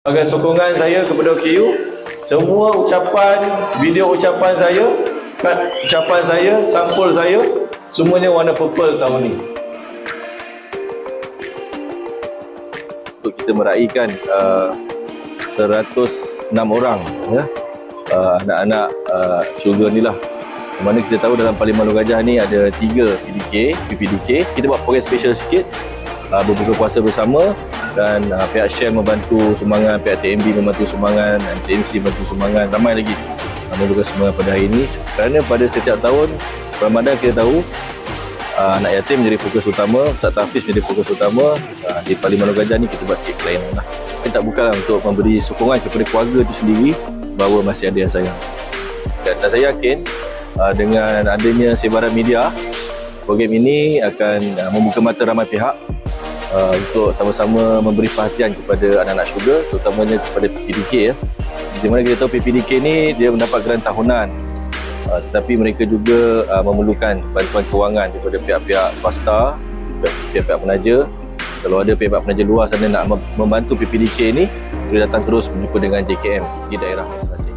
Sebagai sokongan saya kepada OKU, semua ucapan, video ucapan saya, kad ucapan saya, sampul saya, semuanya warna purple tahun ni. Untuk kita meraihkan 106 orang ya, anak-anak syurga ni lah. Mana kita tahu dalam Parlimen Luar Gajah ni ada 3 PPDK. Kita buat program special sikit, berbuka puasa bersama, dan pihak Shell membantu sumbangan, pihak TMB membantu sumbangan, TMC membantu sumbangan, ramai lagi memberikan sumbangan pada hari ini. Kerana pada setiap tahun Ramadan kita tahu anak yatim menjadi fokus utama, Ustaz Tafiz menjadi fokus utama. Di Parlimen Luar Gajah ni kita buat sikit kelainan lah. Kita tak bukanlah untuk memberi sokongan kepada keluarga itu sendiri bahawa masih ada yang sayang. Dan saya yakin dengan adanya sebaran media, program ini akan membuka mata ramai pihak untuk sama-sama memberi perhatian kepada anak-anak syurga, terutamanya kepada PPDK ya. Di mana kita tahu PPDK ni dia mendapat grant tahunan, tetapi mereka juga memerlukan bantuan kewangan daripada pihak-pihak swasta, pihak-pihak penaja. Kalau ada pihak penaja luar sana nak membantu PPDK ni, boleh datang terus berjumpa dengan JKM di daerah masing-masing.